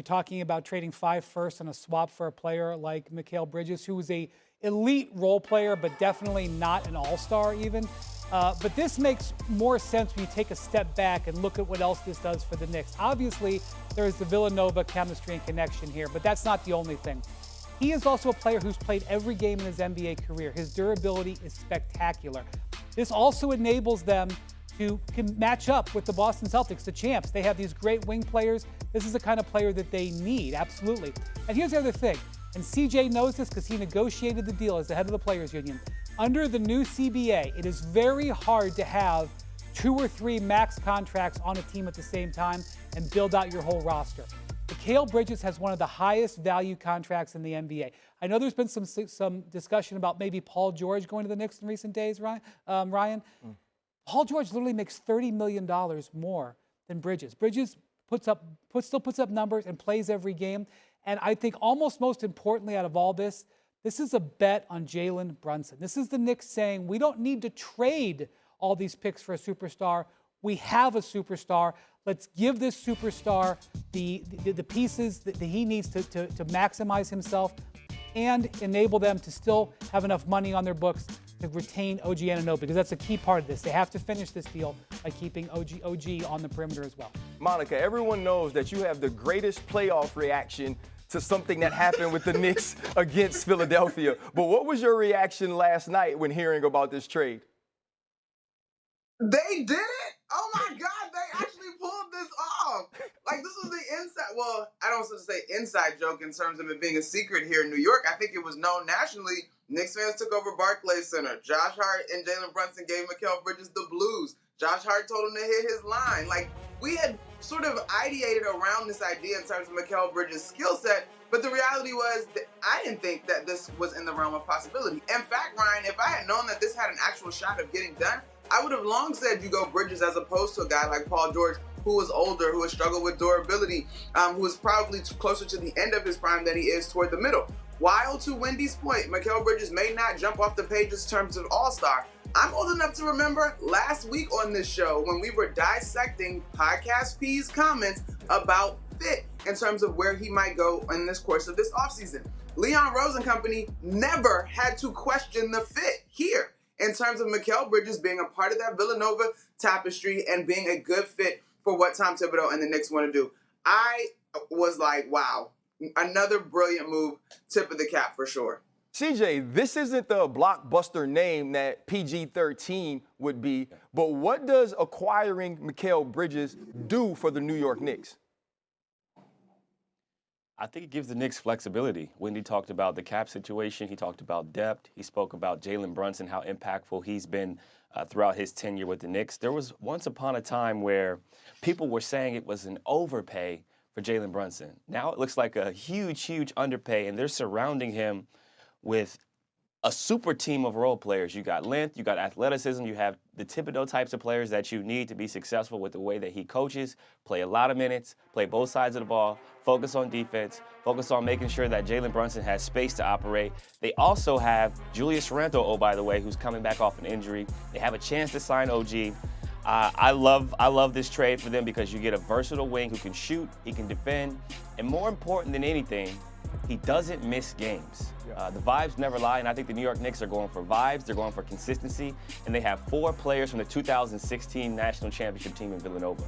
talking about trading 5 firsts on a swap for a player like Mikal Bridges, who was a elite role player, but definitely not an all-star even. But this makes more sense when you take a step back and look at what else this does for the Knicks. Obviously, there is the Villanova chemistry and connection here, but that's not the only thing. He is also a player who's played every game in his NBA career. His durability is spectacular. This also enables them to match up with the Boston Celtics, the champs. They have these great wing players. This is the kind of player that they need, absolutely. And here's the other thing, and CJ knows this because he negotiated the deal as the head of the Players Union. Under the new CBA, it is very hard to have 2 or 3 max contracts on a team at the same time and build out your whole roster. Mikal Bridges has one of the highest value contracts in the NBA. I know there's been some discussion about maybe Paul George going to the Knicks in recent days, Ryan. Paul George literally makes $30 million more than Bridges. Bridges still puts up numbers and plays every game. And I think almost most importantly out of all this, this is a bet on Jalen Brunson. This is the Knicks saying, we don't need to trade all these picks for a superstar. We have a superstar. Let's give this superstar the pieces that he needs to maximize himself and enable them to still have enough money on their books to retain OG Anunoby, because that's a key part of this. They have to finish this deal by keeping OG on the perimeter as well. Monica, everyone knows that you have the greatest playoff reaction to something that happened with the Knicks against Philadelphia. But what was your reaction last night when hearing about this trade? They did it? Oh my God, they actually pulled this off. Like, this was the inside, well, I don't want to say inside joke in terms of it being a secret here in New York. I think it was known nationally. Knicks fans took over Barclays Center. Josh Hart and Jalen Brunson gave Mikal Bridges the blues. Josh Hart told him to hit his line. Like, we had sort of ideated around this idea in terms of Mikal Bridges' skill set, but the reality was that I didn't think that this was in the realm of possibility. In fact, Ryan, if I had known that this had an actual shot of getting done, I would have long said you go Bridges as opposed to a guy like Paul George, who was older, who has struggled with durability, who is probably closer to the end of his prime than he is toward the middle. While to Wendy's point, Mikal Bridges may not jump off the pages in terms of all-star, I'm old enough to remember last week on this show when we were dissecting Podcast P's comments about fit in terms of where he might go in this course of this offseason. Leon Rose and company never had to question the fit here in terms of Mikal Bridges being a part of that Villanova tapestry and being a good fit for what Tom Thibodeau and the Knicks want to do. I was like, wow, another brilliant move, tip of the cap for sure. CJ, this isn't the blockbuster name that PG-13 would be, but what does acquiring Mikal Bridges do for the New York Knicks? I think it gives the Knicks flexibility. Wendy talked about the cap situation. He talked about depth. He spoke about Jalen Brunson, how impactful he's been throughout his tenure with the Knicks. There was once upon a time where people were saying it was an overpay for Jalen Brunson. Now it looks like a huge, huge underpay, and they're surrounding him with a super team of role players. You got length, you got athleticism, you have the Thibodeau types of players that you need to be successful with the way that he coaches, play a lot of minutes, play both sides of the ball, focus on defense, focus on making sure that Jalen Brunson has space to operate. They also have Julius Randle, oh, by the way, who's coming back off an injury. They have a chance to sign OG. I love this trade for them because you get a versatile wing who can shoot, he can defend, and more important than anything, he doesn't miss games. The vibes never lie, and I think the New York Knicks are going for vibes, they're going for consistency, and they have 4 players from the 2016 National Championship team in Villanova.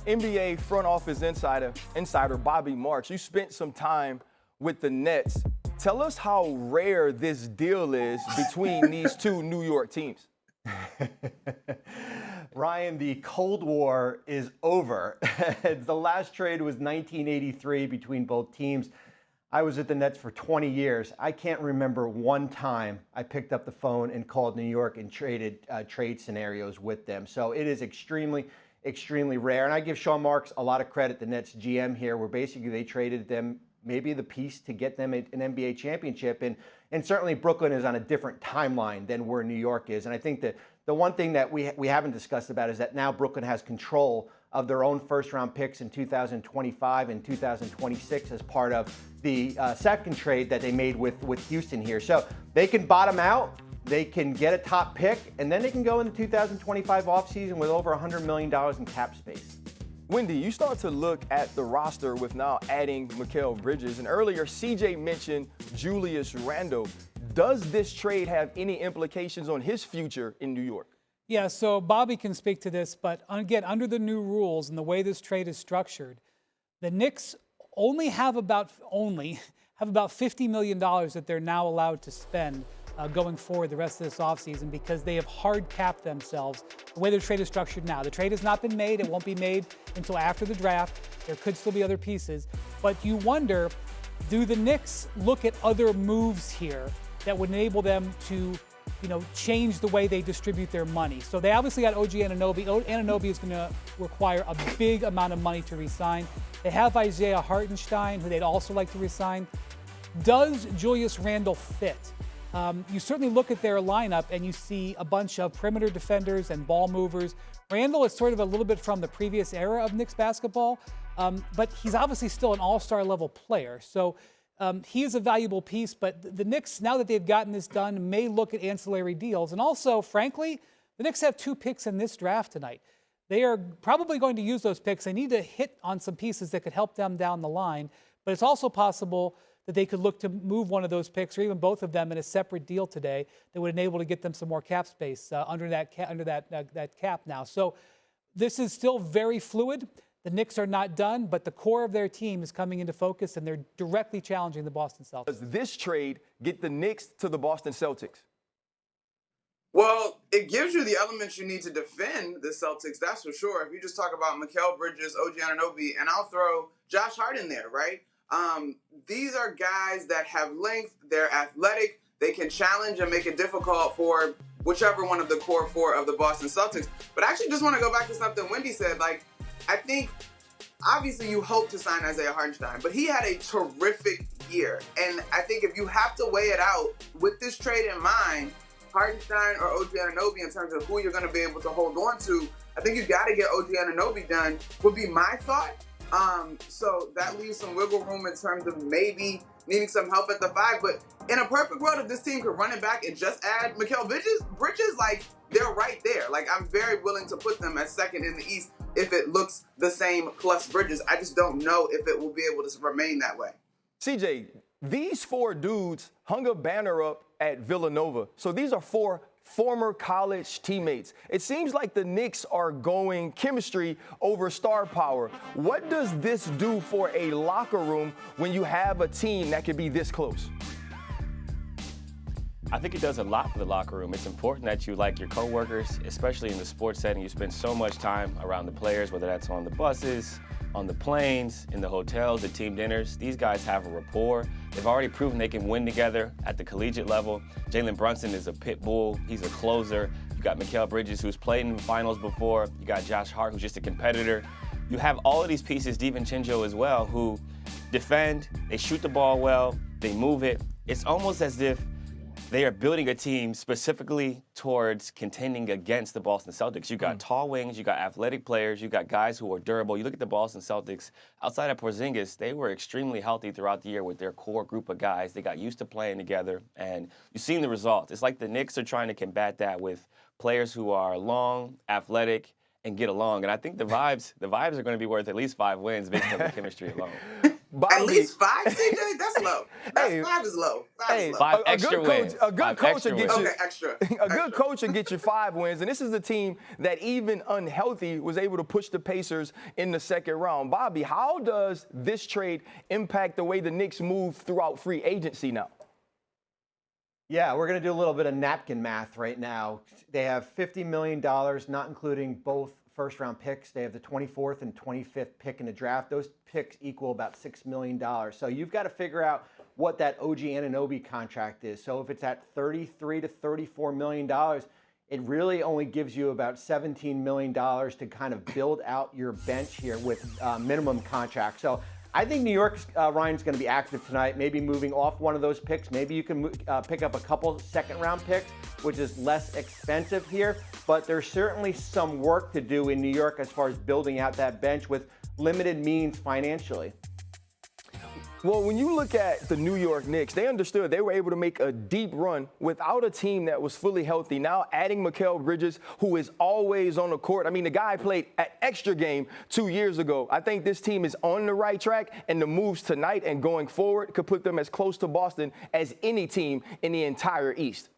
NBA front office insider Bobby Marks, you spent some time with the Nets. Tell us how rare this deal is between these two New York teams. Ryan, the Cold War is over. The last trade was 1983 between both teams. I was at the Nets for 20 years. I can't remember one time I picked up the phone and called New York and traded trade scenarios with them. So it is extremely, extremely rare. And I give Sean Marks a lot of credit, the Nets GM here, where basically they traded them maybe the piece to get them an NBA championship. And certainly Brooklyn is on a different timeline than where New York is. And I think that the one thing that we haven't discussed about is that now Brooklyn has control of their own first-round picks in 2025 and 2026 as part of the second trade that they made with Houston here. So they can bottom out, they can get a top pick, and then they can go in the 2025 offseason with over $100 million in cap space. Wendy, you start to look at the roster with now adding Mikal Bridges, and earlier CJ mentioned Julius Randle. Does this trade have any implications on his future in New York? Yeah, so Bobby can speak to this, but again, under the new rules and the way this trade is structured, the Knicks only have about $50 million that they're now allowed to spend going forward the rest of this offseason because they have hard capped themselves the way the trade is structured now. The trade has not been made. It won't be made until after the draft. There could still be other pieces. But you wonder, do the Knicks look at other moves here that would enable them to change the way they distribute their money? So they obviously got OG Anunoby. Anunoby is going to require a big amount of money to re-sign. They have Isaiah Hartenstein, who they'd also like to re-sign. Does Julius Randle fit? You certainly look at their lineup and you see a bunch of perimeter defenders and ball movers. Randle is sort of a little bit from the previous era of Knicks basketball, but he's obviously still an all-star level player. So he is a valuable piece, but the Knicks, now that they've gotten this done, may look at ancillary deals. And also, frankly, the Knicks have 2 picks in this draft tonight. They are probably going to use those picks. They need to hit on some pieces that could help them down the line, but it's also possible that they could look to move one of those picks or even both of them in a separate deal today that would enable to get them some more cap space under that cap now. So this is still very fluid. The Knicks are not done, but the core of their team is coming into focus, and they're directly challenging the Boston Celtics. Does this trade get the Knicks to the Boston Celtics? Well, it gives you the elements you need to defend the Celtics, that's for sure. If you just talk about Mikal Bridges, OG Anunoby, and I'll throw Josh Hart in there, right? These are guys that have length, they're athletic, they can challenge and make it difficult for whichever one of the core 4 of the Boston Celtics. But I actually just want to go back to something Wendy said. I think, obviously, you hope to sign Isaiah Hartenstein, but he had a terrific year. And I think if you have to weigh it out with this trade in mind, Hartenstein or OG Anunoby in terms of who you're going to be able to hold on to, I think you got to get OG Anunoby done, would be my thought. So that leaves some wiggle room in terms of maybe needing some help at the 5. But in a perfect world, if this team could run it back and just add Mikal Bridges, they're right there. I'm very willing to put them at second in the East if it looks the same plus Bridges. I just don't know if it will be able to remain that way. CJ, these 4 dudes hung a banner up at Villanova. So these are 4 former college teammates. It seems like the Knicks are going chemistry over star power. What does this do for a locker room when you have a team that can be this close? I think it does a lot for the locker room. It's important that you like your coworkers, especially in the sports setting. You spend so much time around the players, whether that's on the buses, on the planes, in the hotels, the team dinners. These guys have a rapport. They've already proven they can win together at the collegiate level. Jalen Brunson is a pit bull. He's a closer. You got Mikal Bridges, who's played in the finals before. You got Josh Hart, who's just a competitor. You have all of these pieces, DiVincenzo as well, who defend, they shoot the ball well, they move it. It's almost as if they are building a team specifically towards contending against the Boston Celtics. You got tall wings, you got athletic players, you got guys who are durable. You look at the Boston Celtics, outside of Porzingis, they were extremely healthy throughout the year with their core group of guys. They got used to playing together, and you've seen the results. It's like the Knicks are trying to combat that with players who are long, athletic, and get along. And I think the vibes are going to be worth at least 5 wins based on the chemistry alone. Bobby, at least 5, CJ? That's low. 5 is low. 5 is low. 5 extra wins. A good coach will get you. Okay, extra. A good coach will get you 5 wins, and this is a team that even unhealthy was able to push the Pacers in the second round. Bobby, how does this trade impact the way the Knicks move throughout free agency now? Yeah, we're going to do a little bit of napkin math right now. They have $50 million, not including both first-round picks. They have the 24th and 25th pick in the draft. Those picks equal about $6 million. So you've got to figure out what that OG Anunoby contract is. So if it's at $33 to $34 million, it really only gives you about $17 million to kind of build out your bench here with minimum contract. So I think New York's Ryan's going to be active tonight, maybe moving off one of those picks. Maybe you can pick up a couple second-round picks, which is less expensive here. But there's certainly some work to do in New York as far as building out that bench with limited means financially. Well, when you look at the New York Knicks, they understood they were able to make a deep run without a team that was fully healthy. Now adding Mikal Bridges, who is always on the court. I mean, the guy played an extra game 2 years ago. I think this team is on the right track, and the moves tonight and going forward could put them as close to Boston as any team in the entire East.